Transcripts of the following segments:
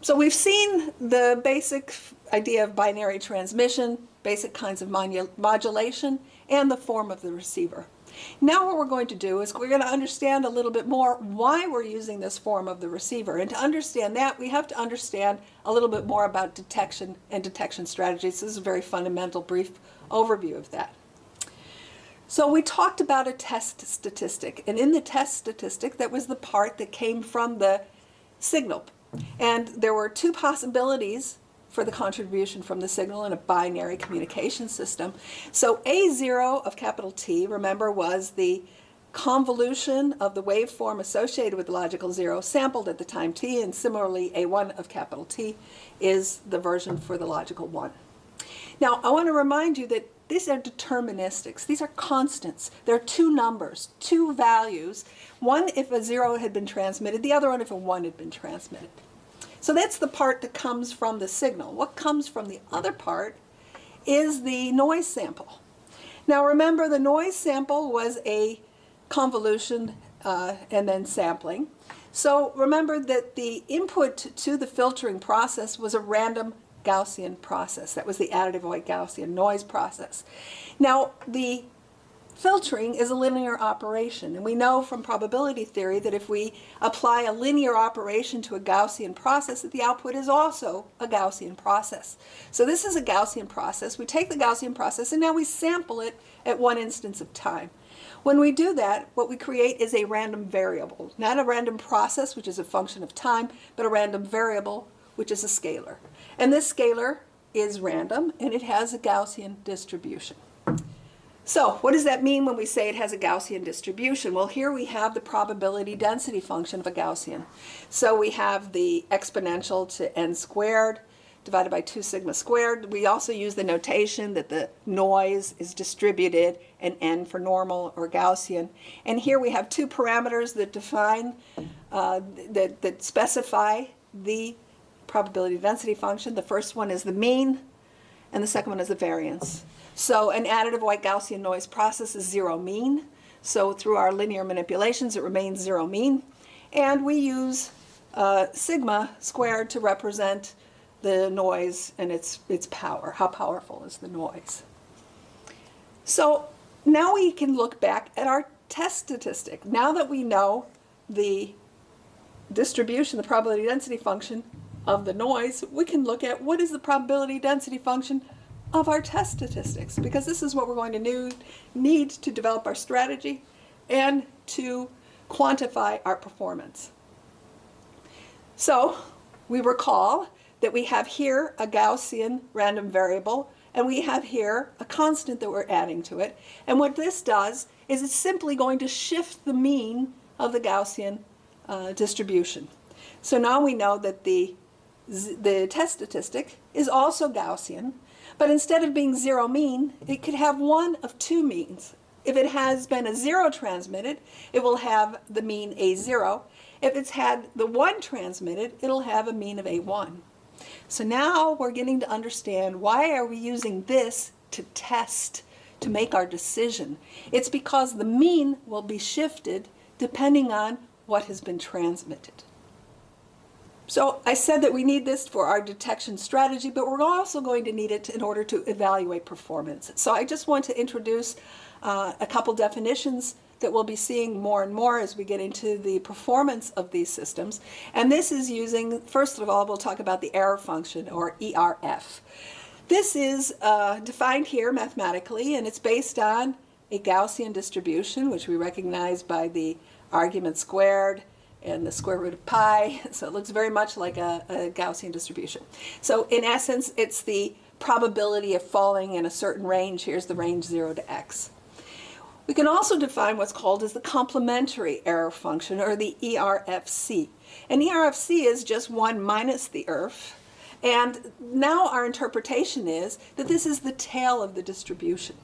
So we've seen the basic idea of binary transmission, basic kinds of modulation, and the form of the receiver. Now what we're going to do is we're going to understand a little bit more why we're using this form of the receiver. And to understand that, we have to understand a little bit more about detection and detection strategies. This is a very fundamental, brief overview of that. So we talked about a test statistic. And in the test statistic, that was the part that came from the signal. And there were two possibilities for the contribution from the signal in a binary communication system. So A0 of capital T, remember, was the convolution of the waveform associated with the logical 0 sampled at the time t, and similarly A1 of capital T is the version for the logical 1. Now, I want to remind you that these are deterministics. These are constants. There are two numbers, two values, one if a 0 had been transmitted, the other one if a 1 had been transmitted. So that's the part that comes from the signal. What comes from the other part is the noise sample. Now remember, the noise sample was a convolution and then sampling. So remember that the input to the filtering process was a random Gaussian process. That was the additive white Gaussian noise process. Now the filtering is a linear operation, and we know from probability theory that if we apply a linear operation to a Gaussian process, that the output is also a Gaussian process. So this is a Gaussian process. We take the Gaussian process and now we sample it at one instance of time. When we do that, what we create is a random variable, not a random process, which is a function of time, but a random variable, which is a scalar. And this scalar is random, and it has a Gaussian distribution. So what does that mean when we say it has a Gaussian distribution? Well, here we have the probability density function of a Gaussian. So we have the exponential to n squared divided by 2 sigma squared. We also use the notation that the noise is distributed and n for normal or Gaussian. And here we have two parameters that define, that specify the probability density function. The first one is the mean, and the second one is the variance. So an additive white Gaussian noise process is 0 mean. So through our linear manipulations, it remains 0 mean. And we use sigma squared to represent the noise and its power. How powerful is the noise? So now we can look back at our test statistic. Now that we know the distribution, the probability density function of the noise, we can look at what is the probability density function of our test statistics, because this is what we're going to need to develop our strategy and to quantify our performance. So we recall that we have here a Gaussian random variable, and we have here a constant that we're adding to it. And what this does is it's simply going to shift the mean of the Gaussian distribution. So now we know that the test statistic is also Gaussian, but instead of being 0 mean, it could have one of two means. If it has been a 0 transmitted, it will have the mean A0. If it's had the 1 transmitted, it'll have a mean of A1. So now we're getting to understand, why are we using this to test, to make our decision? It's because the mean will be shifted depending on what has been transmitted. So I said that we need this for our detection strategy, but we're also going to need it in order to evaluate performance. So I just want to introduce a couple definitions that we'll be seeing more and more as we get into the performance of these systems. And this is using, first of all, we'll talk about the error function, or 𝑒𝑟𝑓. This is defined here mathematically, and it's based on a Gaussian distribution, which we recognize by the argument squared and the square root of pi. So it looks very much like a Gaussian distribution. So in essence, it's the probability of falling in a certain range. Here's the range 0 to x. We can also define what's called as the complementary error function, or the 𝑒𝑟𝑓𝑐. And 𝑒𝑟𝑓�c is just 1 minus the 𝑒𝑟𝑓. And now our interpretation is that this is the tail of the distribution.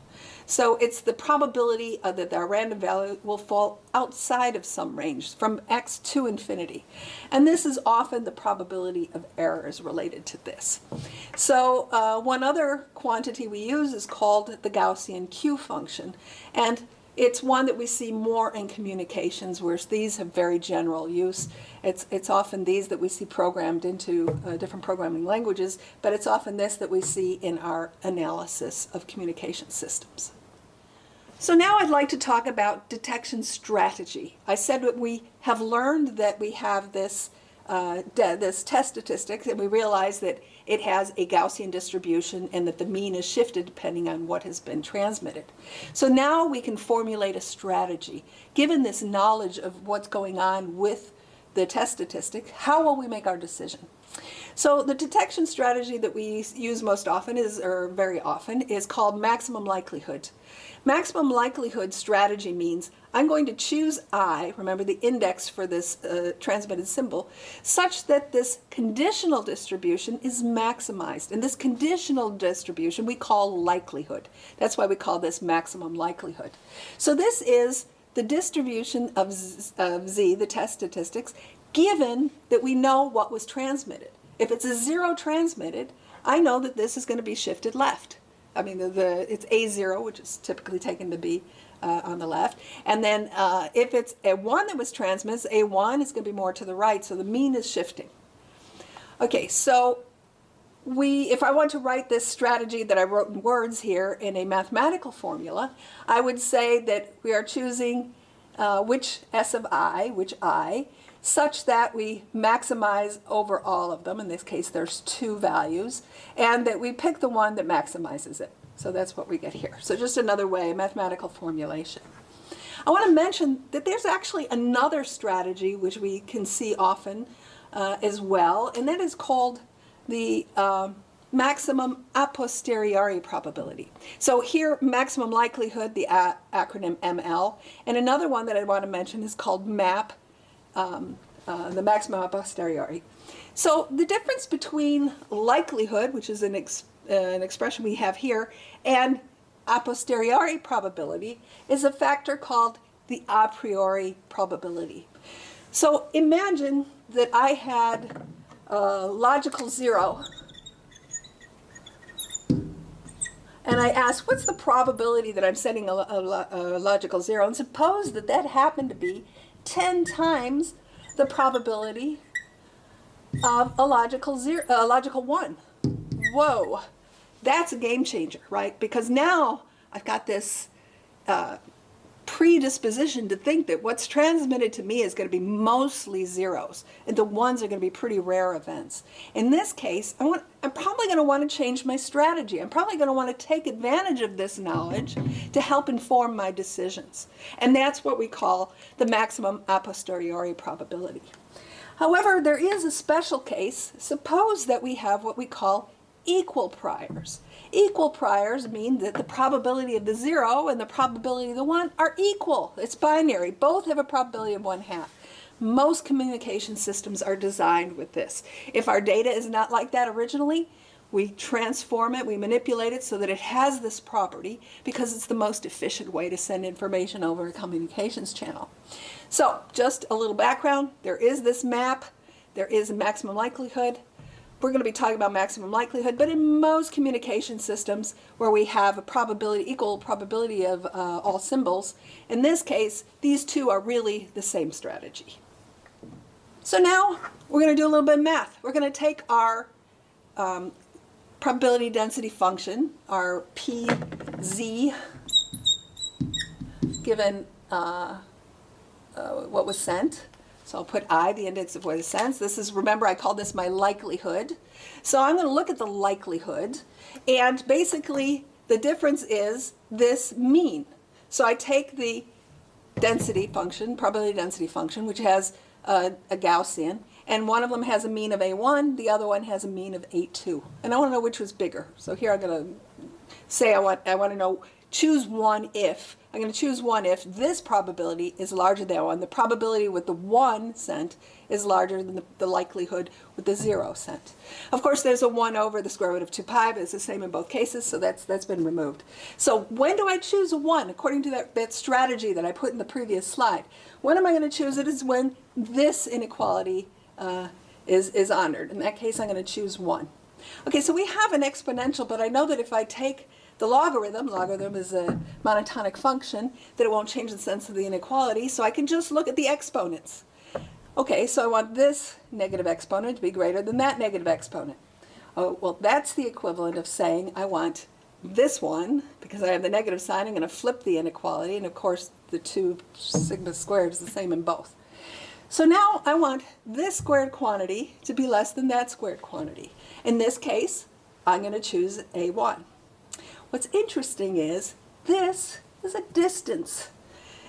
So it's the probability that our random value will fall outside of some range, from x to infinity. And this is often the probability of errors related to this. So one other quantity we use is called the Gaussian Q-function. And It's one that we see more in communications, whereas these have very general use. It's often these that we see programmed into different programming languages, but it's often this that we see in our analysis of communication systems. So now I'd like to talk about detection strategy. I said that we have learned that we have this test statistic, and we realize that it has a Gaussian distribution and that the mean is shifted depending on what has been transmitted. So now we can formulate a strategy. Given this knowledge of what's going on with the test statistic, how will we make our decision? So the detection strategy that we use most often or very often, is called maximum likelihood. Maximum likelihood strategy means I'm going to choose I, remember the index for this transmitted symbol, such that this conditional distribution is maximized. And this conditional distribution we call likelihood. That's why we call this maximum likelihood. So this is the distribution of Z, the test statistics, given that we know what was transmitted. If it's a 0 transmitted, I know that this is going to be shifted left. I mean, it's A0, which is typically taken to be on the left. And then if it's a 1 that was transmitted, A1 is going to be more to the right, so the mean is shifting. Okay, so if I want to write this strategy that I wrote in words here in a mathematical formula, I would say that we are choosing which S of I, which I, such that we maximize over all of them. In this case, there's 2 values, and that we pick the one that maximizes it. So that's what we get here. So just another way, mathematical formulation. I want to mention that there's actually another strategy which we can see often as well, and that is called the maximum a posteriori probability. So here, maximum likelihood, the acronym ML, and another one that I want to mention is called MAP, the maximum a posteriori. So the difference between likelihood, which is an expression we have here, and a posteriori probability is a factor called the a priori probability. So imagine that I had a logical 0, and I asked, what's the probability that I'm setting a logical 0? And suppose that that happened to be 10 times the probability of a logical 1. Whoa, that's a game changer, right? Because now I've got this predisposition to think that what's transmitted to me is going to be mostly zeros, and the ones are going to be pretty rare events. In this case, I'm probably going to want to change my strategy. I'm probably going to want to take advantage of this knowledge to help inform my decisions. And that's what we call the maximum a posteriori probability. However, there is a special case. Suppose that we have what we call equal priors. Equal priors mean that the probability of the 0 and the probability of the 1 are equal. It's binary. Both have a probability of 1/2. Most communication systems are designed with this. If our data is not like that originally, we transform it, we manipulate it so that it has this property because it's the most efficient way to send information over a communications channel. So just a little background. There is this map. There is a maximum likelihood. We're going to be talking about maximum likelihood, but in most communication systems where we have a probability, equal probability of all symbols, in this case, these two are really the same strategy. So now we're going to do a little bit of math. We're going to take our probability density function, our PZ, given what was sent. So I'll put I, the index of what is sent. This is, remember, I called this my likelihood. So I'm going to look at the likelihood, and basically the difference is this mean. So I take the density function, probability density function, which has a Gaussian, and one of them has a mean of A1, the other one has a mean of A2. And I want to know which was bigger. So here I'm going to say I want to know, choose one if. I'm going to choose one if this probability is larger than 1. The probability with the 1 sent is larger than the likelihood with the 0 sent. Of course, there's a 1 over the square root of 2 pi, but it's the same in both cases, so that's been removed. So when do I choose a 1? According to that strategy that I put in the previous slide, when am I going to choose it is when this inequality is honored. In that case, I'm going to choose 1. Okay, so we have an exponential, but I know that if I take the logarithm is a monotonic function, that it won't change the sense of the inequality, so I can just look at the exponents. Okay, so I want this negative exponent to be greater than that negative exponent. Oh, well, that's the equivalent of saying I want this one, because I have the negative sign, I'm going to flip the inequality, and of course the 2 sigma squared is the same in both. So now I want this squared quantity to be less than that squared quantity. In this case, I'm going to choose A1. What's interesting is this is a distance.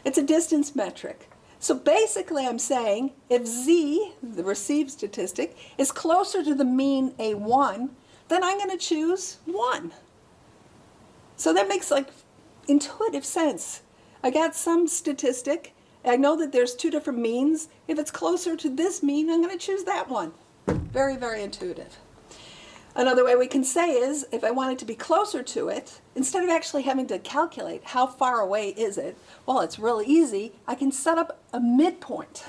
It's a distance metric. So basically I'm saying if Z, the received statistic, is closer to the mean A1, then I'm going to choose 1. So that makes like intuitive sense. I got some statistic. I know that there's 2 different means. If it's closer to this mean, I'm going to choose that one. Very, very intuitive. Another way we can say is, if I want it to be closer to it, instead of actually having to calculate how far away is it, well, it's really easy. I can set up a midpoint.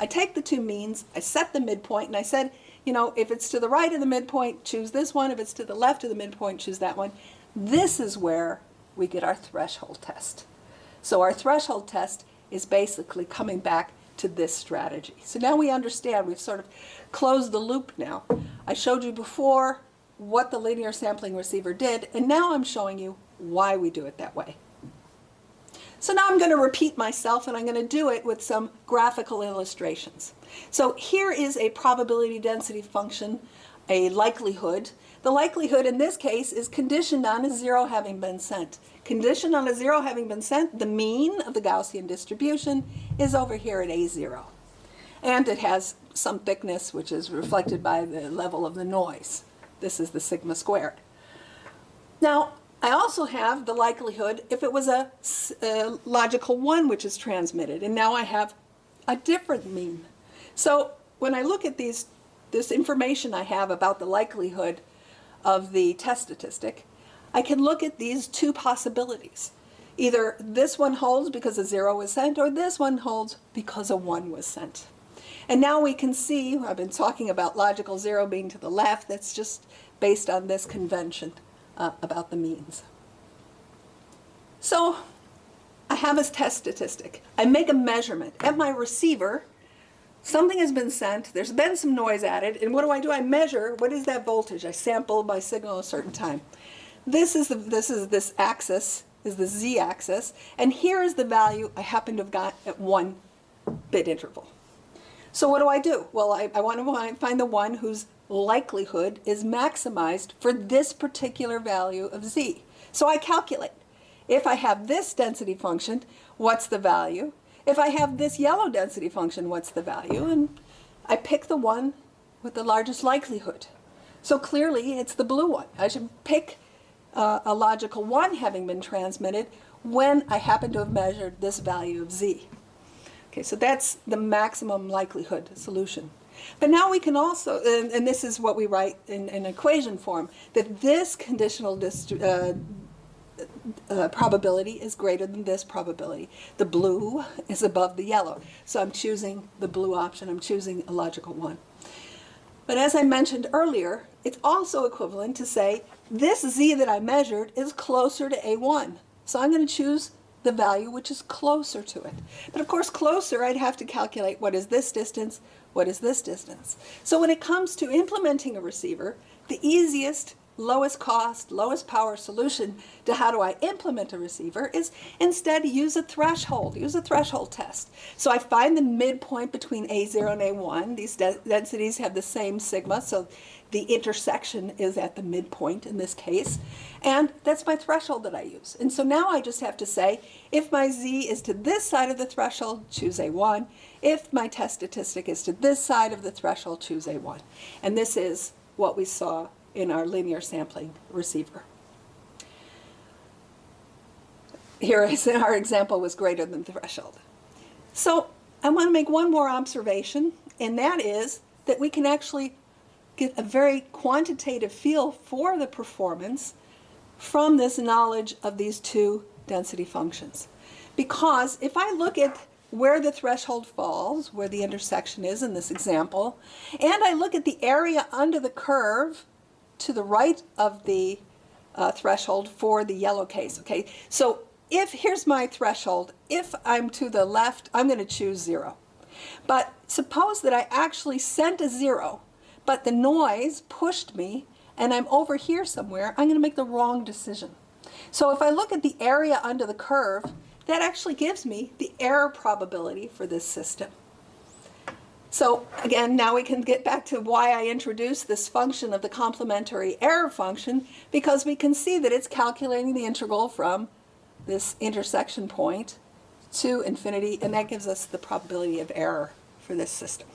I take the 2 means, I set the midpoint, and I said, you know, if it's to the right of the midpoint, choose this one. If it's to the left of the midpoint, choose that one. This is where we get our threshold test. So our threshold test is basically coming back to this strategy. So now we understand, we've sort of closed the loop now. I showed you before what the linear sampling receiver did, and now I'm showing you why we do it that way. So now I'm going to repeat myself, and I'm going to do it with some graphical illustrations. So here is a probability density function, a likelihood. The likelihood in this case is conditioned on a 0 having been sent. Conditioned on a 0 having been sent, the mean of the Gaussian distribution is over here at A0. And it has some thickness, which is reflected by the level of the noise. This is the sigma squared. Now, I also have the likelihood if it was a logical 1 which is transmitted, and now I have a different mean. So when I look at this information I have about the likelihood of the test statistic, I can look at these 2 possibilities. Either this one holds because a 0 was sent, or this one holds because a 1 was sent. And now we can see, I've been talking about logical 0 being to the left, that's just based on this convention about the means. So I have a test statistic. I make a measurement. At my receiver, something has been sent, there's been some noise added, and what do? I measure, what is that voltage? I sample my signal a certain time. This axis, is the z-axis, and here is the value I happen to have got at 1 bit interval. So what do? Well, I want to find the one whose likelihood is maximized for this particular value of z. So I calculate. If I have this density function, what's the value? If I have this yellow density function, what's the value? And I pick the one with the largest likelihood. So clearly it's the blue one. I should pick a logical 1 having been transmitted when I happen to have measured this value of z. Okay, so that's the maximum likelihood solution. But now we can also, and this is what we write in equation form, that this conditional probability is greater than this probability. The blue is above the yellow. So I'm choosing the blue option. I'm choosing a logical 1. But as I mentioned earlier, it's also equivalent to say this z that I measured is closer to A1. So I'm going to choose the value which is closer to it. But of course, closer, I'd have to calculate what is this distance, what is this distance. So when it comes to implementing a receiver, the easiest, lowest cost, lowest power solution to how do I implement a receiver is instead use a threshold test. So I find the midpoint between A0 and A1. These densities have the same sigma, so the intersection is at the midpoint in this case. And that's my threshold that I use. And so now I just have to say, if my z is to this side of the threshold, choose A1. If my test statistic is to this side of the threshold, choose A1. And this is what we saw in our linear sampling receiver. Here is our example was greater than the threshold. So I want to make one more observation, and that is that we can actually get a very quantitative feel for the performance from this knowledge of these 2 density functions. Because if I look at where the threshold falls, where the intersection is in this example, and I look at the area under the curve to the right of the threshold for the yellow case. Okay, so here's my threshold. If I'm to the left, I'm going to choose 0. But suppose that I actually sent a 0, but the noise pushed me and I'm over here somewhere, I'm going to make the wrong decision. So if I look at the area under the curve, that actually gives me the error probability for this system. So again, now we can get back to why I introduced this function of the complementary error function, because we can see that it's calculating the integral from this intersection point to infinity, and that gives us the probability of error for this system.